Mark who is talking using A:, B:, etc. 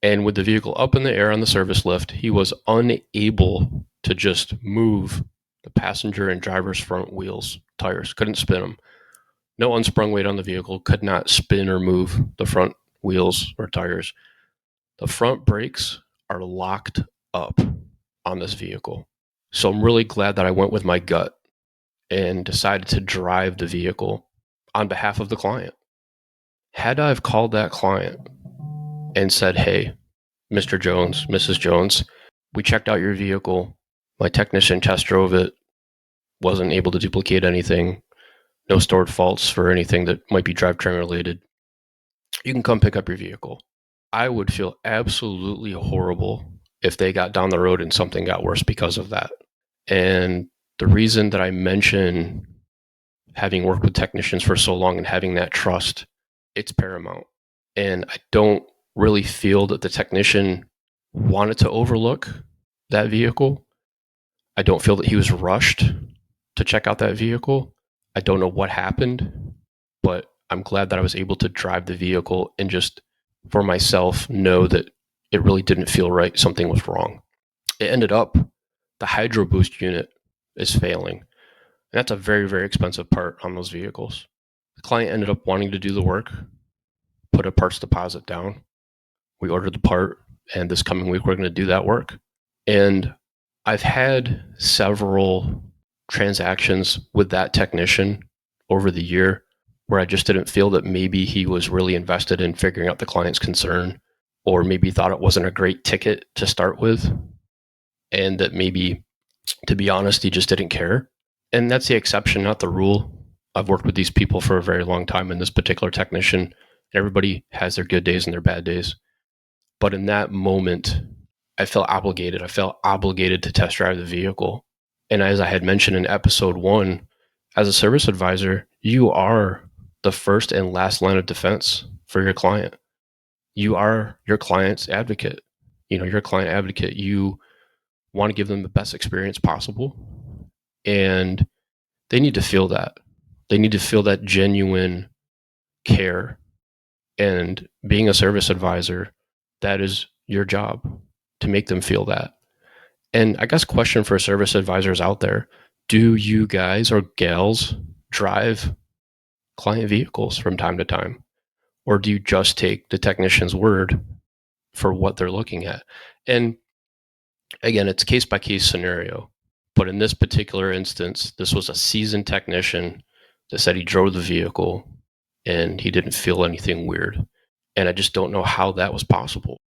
A: And with the vehicle up in the air on the service lift, he was unable to just move the passenger and driver's front wheels, tires, couldn't spin them. No unsprung weight on the vehicle, could not spin or move the front wheels or tires. The front brakes are locked up on this vehicle. So I'm really glad that I went with my gut and decided to drive the vehicle on behalf of the client. Had I have called that client and said, hey, Mr. Jones, Mrs. Jones, we checked out your vehicle. My technician test drove it, wasn't able to duplicate anything, no stored faults for anything that might be drivetrain related. You can come pick up your vehicle. I would feel absolutely horrible if they got down the road and something got worse because of that. And the reason that I mention having worked with technicians for so long and having that trust, it's paramount. And I don't really feel that the technician wanted to overlook that vehicle. I don't feel that he was rushed to check out that vehicle. I don't know what happened, but I'm glad that I was able to drive the vehicle and just for myself know that it really didn't feel right. Something was wrong. It ended up the hydro boost unit is failing. And that's a very, very expensive part on those vehicles. The client ended up wanting to do the work, put a parts deposit down. We ordered the part, and this coming week we're going to do that work. And I've had several transactions with that technician over the year where I just didn't feel that maybe he was really invested in figuring out the client's concern, or maybe thought it wasn't a great ticket to start with, and that maybe, to be honest, he just didn't care. And that's the exception, not the rule. I've worked with these people for a very long time, and this particular technician, everybody has their good days and their bad days. But in that moment, I felt obligated. I felt obligated to test drive the vehicle. And as I had mentioned in episode 1, as a service advisor, you are the first and last line of defense for your client. You are your client's advocate. You're a client advocate. You want to give them the best experience possible. And they need to feel that. They need to feel that genuine care. And being a service advisor, that is your job, to make them feel that. And I guess question for service advisors out there, do you guys or gals drive client vehicles from time to time? Or do you just take the technician's word for what they're looking at? And again, it's case by case scenario. But in this particular instance, this was a seasoned technician that said he drove the vehicle and he didn't feel anything weird. And I just don't know how that was possible.